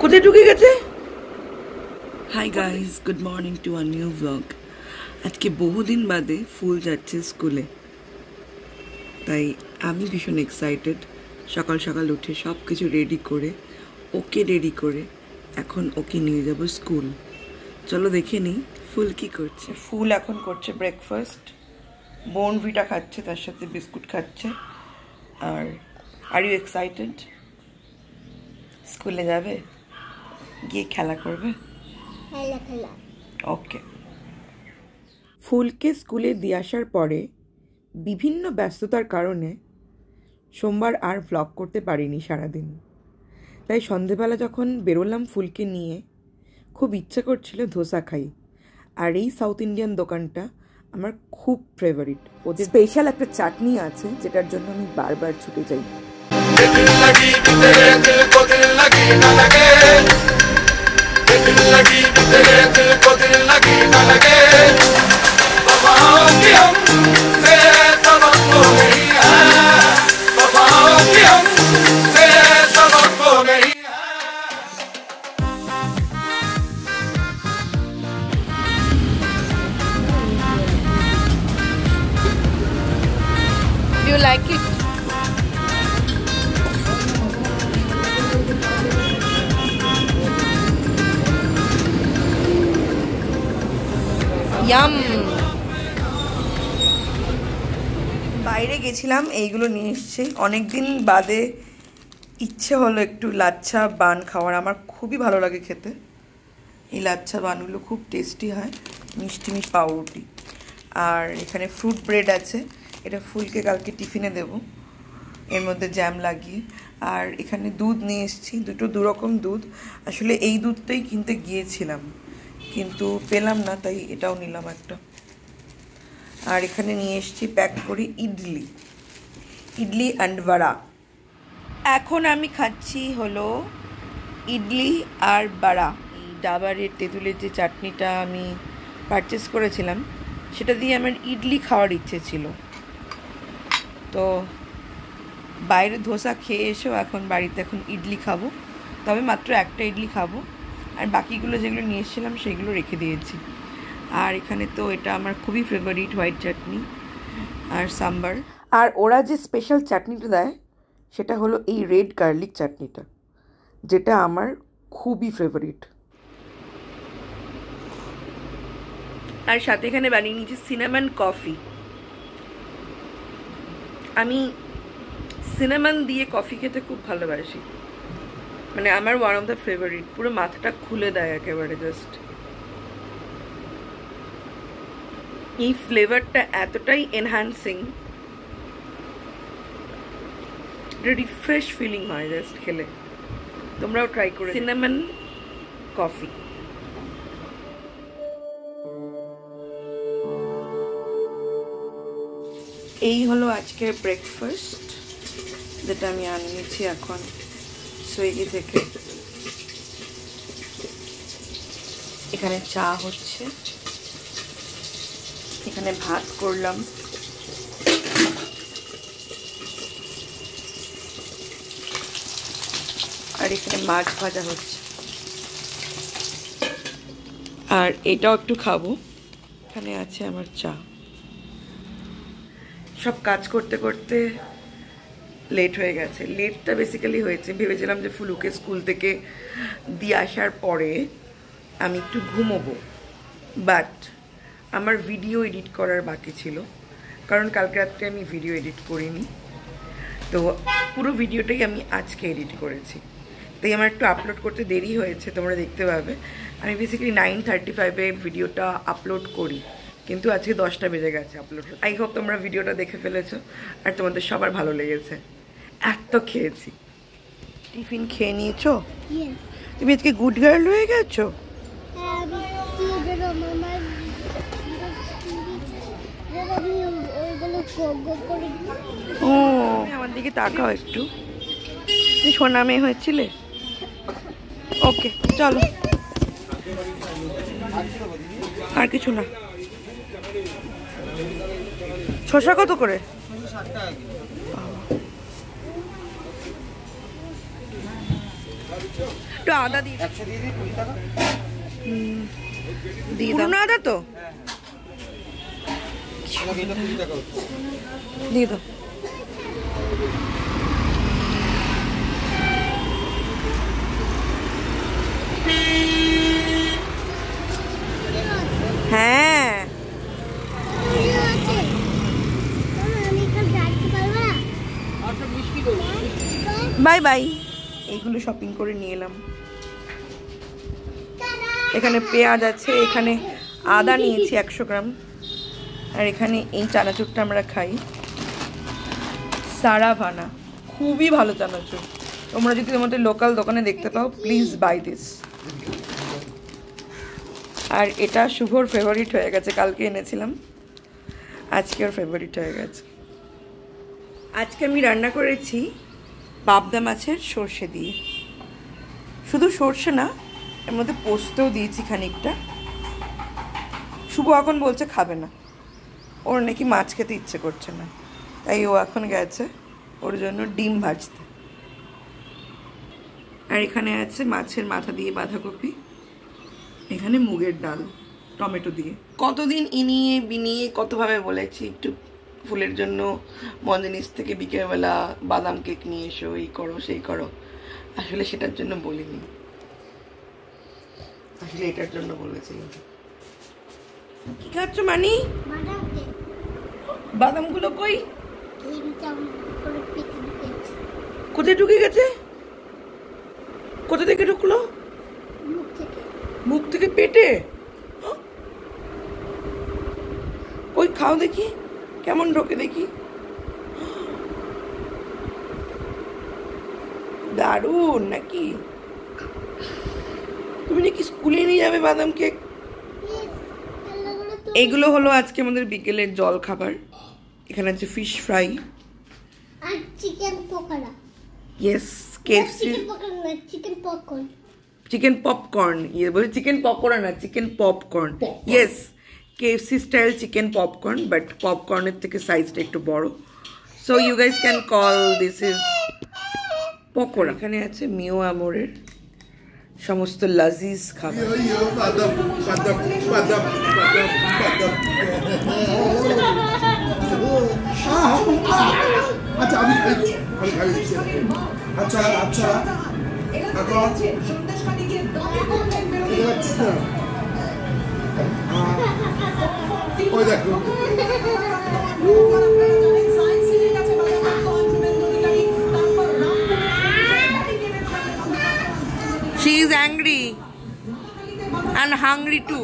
কোথায় ঢুকে গেছে? Hi guys, good morning to a new blog. আজকে বহুদিন বাদে ফুল যাচ্ছে স্কুলে, তাই আমি ভীষণ এক্সাইটেড। সকাল সকাল উঠে সব কিছু রেডি করে এখন ওকে নিয়ে যাব স্কুল। চলো দেখে নিই ফুল কি করছে। ফুল এখন করছে ব্রেকফাস্ট, বোর্নভিটা খাচ্ছে, তার সাথে বিস্কুট খাচ্ছে। Are you excited? স্কুলে যাবে, গিয়ে খেলা করবে? ওকে। ফুলকে স্কুলে দিয়ে আসার পরে বিভিন্ন ব্যস্ততার কারণে সোমবার আর ভ্লগ করতে পারিনি সারাদিন। তাই সন্ধেবেলা যখন বেরোলাম ফুলকে নিয়ে, খুব ইচ্ছা করছিল ধোসা খাই। আর এই সাউথ ইন্ডিয়ান দোকানটা আমার খুব ফেভারিট। ওদের স্পেশাল একটা চাটনি আছে যেটার জন্য আমি বারবার ছুটে যাই। Do you like it? Yum! বাইরে গেছিলাম, এইগুলো নিয়ে এসেছি। অনেকদিন বাদে ইচ্ছে হলো একটু লাচ্ছা বান খাওয়ার। আমার খুবই ভালো লাগে খেতে। এই লাচ্ছা বানগুলো খুব টেস্টি হয়, মিষ্টি মিষ্টি পাউরুটি। আর এখানে ফ্রুট ব্রেড আছে, এটা ফুলকে কালকে টিফিনে দেব, এর মধ্যে জ্যাম লাগিয়ে। আর এখানে দুধ নিয়ে এসেছি, দু রকম দুধ। আসলে এই দুধটাই কিনতে গিয়েছিলাম কিন্তু পেলাম না, তাই এটাও নিলাম একটা। আর এখানে নিয়ে এসেছি প্যাক করে ইডলি অ্যান্ড বড়া। এখন আমি খাচ্ছি হলো ইডলি আর বড়া। এই ডাবারের তেঁতুলের যে চাটনিটা আমি পারচেস করেছিলাম, সেটা দিয়ে আমার ইডলি খাওয়ার ইচ্ছে ছিল। তো বাইরে ধোসা খেয়ে এসেও এখন বাড়িতে ইডলি খাবো, তবে মাত্র একটা ইডলি খাবো। আর বাকিগুলো যেগুলো নিয়ে এসেছিলাম সেগুলো রেখে দিয়েছি। আর এখানে তো এটা আমার খুবই ফেভারিট হোয়াইট চাটনি আর সাম্বার। আর ওরা যে স্পেশাল চাটনিটা দেয় সেটা হলো এই রেড গার্লিক চাটনিটা, যেটা আমার খুবই ফেভারিট। আর সাথে এখানে বানিয়ে নিয়েছি সিনামন কফি। আমি সিনামন দিয়ে কফি খেতে খুব ভালোবাসি, মানে আমার ওয়ান অফ দ্য ফেভারিট। পুরো মাথাটা খুলে দেয় একেবারে। জাস্ট এই ফ্লেভারটা এতটাই এনহ্যান্সিং, রিফ্রেশ ফিলিং হয় জাস্ট খেলে। তোমরাও ট্রাই করে সিনামন কফি। এই হলো আজকের ব্রেকফাস্ট, যেটা আমি আনিয়েছি এখন সুইগি থেকে। এখানে চা হচ্ছে, এখানে ভাত করলাম, আর এখানে মাছ ভাজা হচ্ছে। আর এটাও একটু খাবো। এখানে আছে আমার চা। সব কাজ করতে করতে লেট হয়ে গেছে। লেটটা বেসিক্যালি হয়েছে, ভেবেছিলাম যে ফুলুকে স্কুল থেকে দিয়ে আসার পরে আমি একটু ঘুমোবো, বাট আমার ভিডিও এডিট করার বাকি ছিল, কারণ কালকে রাত্রে আমি ভিডিও এডিট করিনি। তো পুরো ভিডিওটাই আমি আজকে এডিট করেছি, তাই আমার একটু আপলোড করতে দেরি হয়েছে। তোমরা দেখতে পাবে আমি বেসিক্যালি 9:35-এ ভিডিওটা আপলোড করি, কিন্তু আজকে 10টা বেজে গেছে আপলোড। আই হোপ তোমরা ভিডিওটা দেখে ফেলেছো আর তোমাদের সবার ভালো লেগেছে। এত খেয়েছি। টিফিন খেয়ে নিয়েছো? তুমি আজকে গুড গার্ল হয়ে গেছো। ও আমার দিকে তাকাও একটু। তুমি সোনা মেয়ে হয়েছিলে। ওকে চলো, আর কিছু না। শসা কত করে? একটু আদা দিই, 100 দিয়ে দিই, 20 টাকা দিয়ে দাও। আদা তো আমাকে এটা 20 টাকা হচ্ছে। দিয়ে দাও। হ্যাঁ বাই বাই। এইগুলো শপিং করে নিয়ে এলাম। এখানে পেঁয়াজ আছে, এখানে আদা নিয়েছি 100 গ্রাম, আর এখানে এই চানাচুরটা আমরা খাই, সারাভানা, খুবই ভালো চানাচুর। তোমরা যদি তোমাদের লোকাল দোকানে দেখতে পাও, প্লিজ বাই দিস। আর এটা শুভর ফেভারিট হয়ে গেছে, কালকে এনেছিলাম, আজকে ওর ফেভারিট হয়ে গেছে। আজকে আমি রান্না করেছি পাবদা মাছের সর্ষে দিয়ে। শুধু সর্ষে না, এর মধ্যে পোস্তও দিয়েছি খানিকটা। শুভ এখন বলছে খাবে না, ওর নাকি মাছ খেতে ইচ্ছে করছে না, তাই ও এখন গেছে ওর জন্য ডিম ভাজতে। আর এখানে আছে মাছের মাথা দিয়ে বাঁধাকপি, এখানে মুগের ডাল টমেটো দিয়ে। কতদিন ইনিয়ে বিনিয়ে কতভাবে বলেছি একটু ফুলের জন্য মঞ্জনিস থেকে বিকেলবেলা বাদাম কেক নিয়ে এসো, এই করো সেই করো, আসলে সেটার জন্য বলিনি, আসলে এটার জন্য বলেছিলাম। কি খাচ্ছ মানি? বাদামগুলো কই? কোথায় ঢুকে গেছে? কোথা থেকে ঢুকলো? মুখ থেকে পেটে? ওই খাও দেখি কেমন ঢোকে দেখি। দারুণ নাকি? তুমি নাকি স্কুলে নিয়ে যাবে বাদাম কেক? এগুলো হলো আজকে আমাদের বিকেলের জল খাবার। এখানে আছে ফিশ ফ্রাই আর chicken pakora. Yes, KFC chicken popcorn. Chicken popcorn, ইয়ে বলে চিকেন পকোড়া না, chicken popcorn. Yes, KFC style chicken popcorn, but পপকর্নের থেকে সাইজটা একটু বড়। So you guys can call this is pakora. এখানে আছে মিও আমোরের সমস্ত লাজিজ খাবার। আচ্ছা আমি খাই দিচ্ছি। আচ্ছা আচ্ছা ওই দেখো She is angry and hungry too.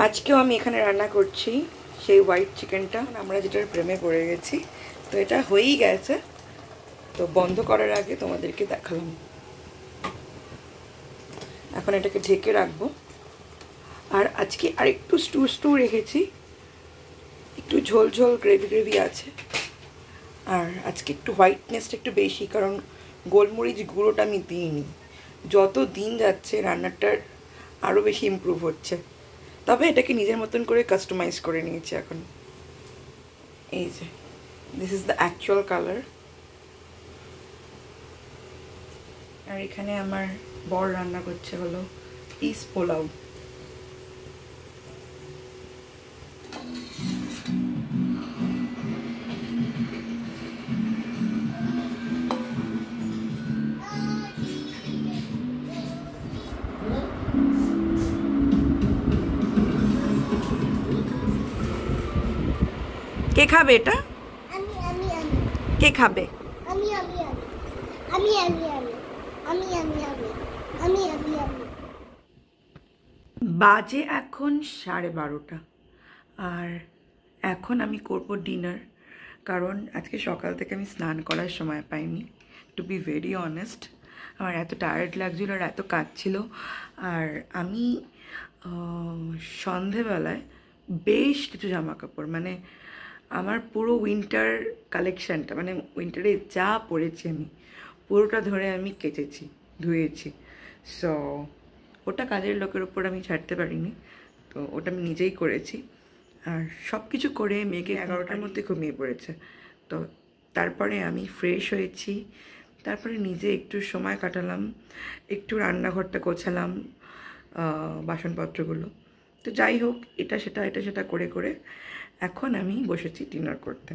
আজকেও আমি এখানে রান্না করছি সেই হোয়াইট চিকেনটা, আমরা যেটার প্রেমে পড়ে গেছি। তো এটা হয়েই গেছে, তো বন্ধ করার আগে তোমাদেরকে দেখালাম। এখন এটাকে ঢেকে রাখবো। আর আজকে আরেকটু স্টু রেখেছি, একটু ঝোল ঝোল গ্রেভি গ্রেভি আছে। আর আজকে একটু হোয়াইটনেসটা একটু বেশি, কারণ গোলমরিচ গুঁড়োটা আমি দিইনি। যত দিন যাচ্ছে রান্নাটার আরও বেশি ইমপ্রুভ হচ্ছে, তবে এটাকে নিজের মতন করে কাস্টমাইজ করে নিয়েছি এখন। এই যে this is the actual colour. আর এখানে আমার বর রান্না করছে হলো পিস পোলাও। কে খাবে এটা? আমি আমি আমি কে খাবে? আমি আমি আমি আমি আমি আমি আমি আমি আমি আমি আমি বাজে এখন 12:30, আর এখন আমি করব ডিনার, কারণ আজকে সকাল থেকে আমি স্নান করার সময় পাইনি, টু বি ভেরি অনেস্ট। আমার এত টায়ার্ড লাগছিল আর এত কাজ ছিল। আর আমি সন্ধেবেলায় বেশ কিছু জামা কাপড়, মানে আমার পুরো উইন্টার কালেকশানটা, মানে উইন্টারে যা পরেছি আমি পুরোটা ধরে আমি কেচেছি, ধুয়েছি। সো ওটা কাজের লোকের উপর আমি ছাড়তে পারিনি, তো ওটা আমি নিজেই করেছি। আর সব কিছু করে মেয়েকে 11টার মধ্যে ঘুমিয়ে পড়েছে। তো তারপরে আমি ফ্রেশ হয়েছি, তারপরে নিজে একটু সময় কাটালাম, একটু রান্নাঘরটা গোছালাম, বাসনপত্রগুলো। তো যাই হোক, এটা সেটা করে করে এখন আমি বসেছি ডিনার করতে।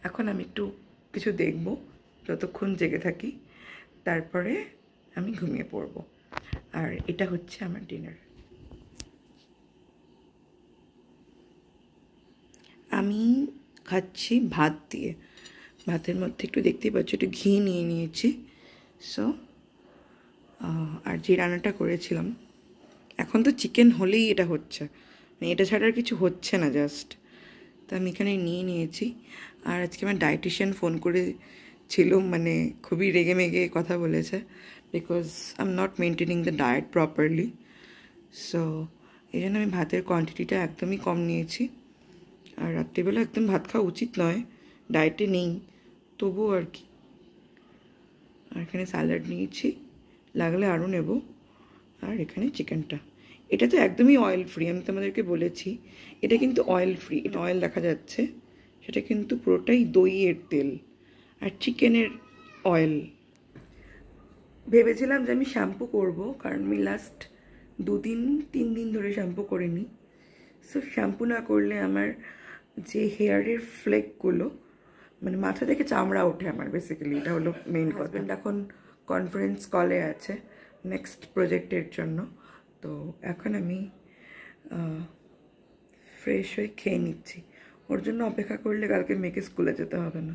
এখন আমি একটু কিছু দেখব যতক্ষণ জেগে থাকি, তারপরে আমি ঘুমিয়ে পড়ব। আর এটা হচ্ছে আমার ডিনার। আমি খাচ্ছি ভাত দিয়ে, ভাতের মধ্যে একটু দেখতেই পাচ্ছি একটু ঘি নিয়ে নিয়েছি। সো আর যে রান্নাটা করেছিলাম, এখন তো চিকেন হলেই এটা হচ্ছে, মানে এটা ছাড়া আর কিছু হচ্ছে না জাস্ট। তো আমি এখানে নিয়ে নিয়েছি। আর আজকে আমার ডায়েটিশিয়ান ফোন করেছিল, মানে খুবই রেগে মেগে কথা বলেছে, because I am not maintaining the diet properly. So এই জন্য আমি ভাতের কোয়ান্টিটিটা একদমই কম নিয়েছি। আর রাত্রিবেলা একদম ভাত খাওয়া উচিত নয়, ডায়েটে নেই, তবুও আর কি। আর এখানে স্যালাড নিয়েছি, লাগলে আরও নেব। আর এখানে চিকেনটা, এটা তো একদমই অয়েল ফ্রি, আমি তোমাদেরকে বলেছি এটা কিন্তু অয়েল ফ্রি। এটা অয়েল দেখা যাচ্ছে, সেটা কিন্তু পুরোটাই দইয়ের তেল আর চিকেনের অয়েল। ভেবেছিলাম যে আমি শ্যাম্পু করব, কারণ আমি লাস্ট 2-3 দিন ধরে শ্যাম্পু করিনি। সো শ্যাম্পু না করলে আমার যে হেয়ারের ফ্লেকগুলো, মানে মাথা থেকে চামড়া ওঠে আমার, বেসিক্যালি এটা হলো মেইন কথা। এখন কনফারেন্স কলে আছে নেক্সট প্রজেক্টের জন্য। তো এখন আমি ফ্রেশ হয়ে খেয়ে নিচ্ছি, ওর জন্য অপেক্ষা করলে কালকে মেয়েকে স্কুলে যেতে হবে না।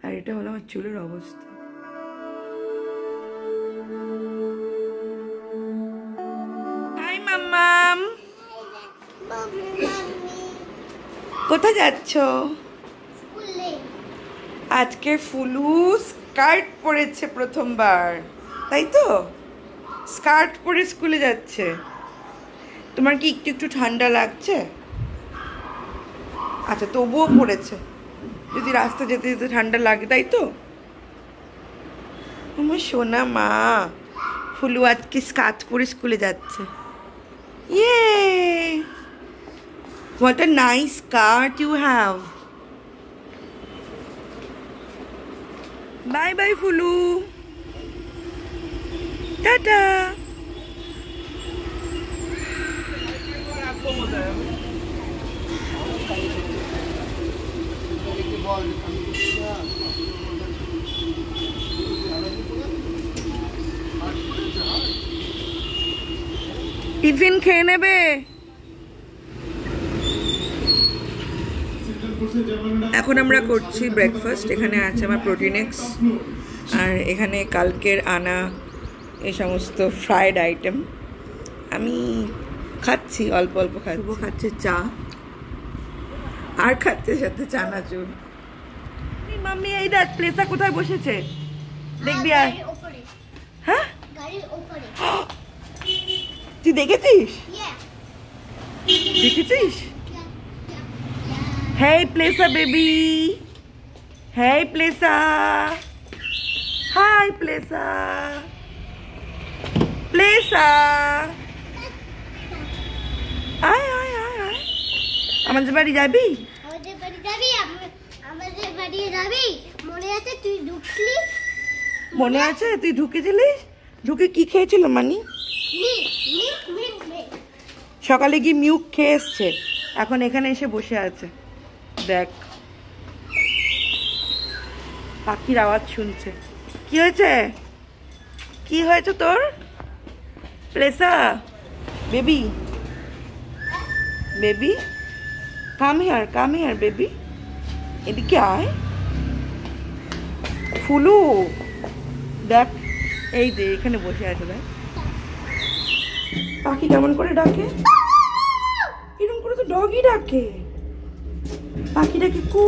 আর এটা হলো আমার চুলের অবস্থা। হাই মাম্মাম, কোথায় যাচ্ছ? আজকে ফুলু স্কার্ট পরেছে প্রথমবার, তাই তো? স্কার্ট পরে স্কুলে যাচ্ছে। তোমার কি একটু একটু ঠান্ডা লাগছে? আচ্ছা, তবুও পড়েছে, যদি রাস্তা যেতে যেতে ঠান্ডা লাগে, তাই তো? আমার সোনা মা, ফুলু আজকে স্কার্ট পরে স্কুলে যাচ্ছে। ইয়ে, what a nice skirt you have. Bye bye Fulu, tata. Tiffin খেয়ে নেবে? এখন আমরা করছি ব্রেকফাস্ট। এখানে আছে আমার প্রোটিনেক্স, আর এখানে কালকের আনা এই সমস্ত ফ্রাইড আইটেম। আমি খাচ্ছি অল্প অল্প, খাচ্ছে চা, আর খাচ্ছে সাথে চানাচুর। মাম্মি এই দেখ প্লেসা কোথায় বসেছে, দেখবি? আর হ্যাঁ, তুই দেখেছিস? দেখেছিস? Hey Plesa baby, hey Plesa, hi Plesa, Plesa, আয় আয় আয় আয়, আমাদের বাড়ি যাবি? আমাদের বাড়ি যাবি? মনে আছে তুই ঢুকলি? মনে আছে তুই ঢুকেছিলিস? ঢুকে কি খেয়েছিল মানি? সকালে গিয়ে মিউক খেয়ে এসছে, এখন এখানে এসে বসে আছে। দেখ, পাখির আওয়াজ শুনছে। কি হয়েছে? কি হয়েছে তোর প্লেসা? Baby, baby, come here baby, এদিকে আয়। ফুলু দেখ, এই যে এখানে বসে আছে, দেখ পাখি কেমন করে ডাকে, এরকম করে তো ডগই ডাকে, পাখি ডাকে কু।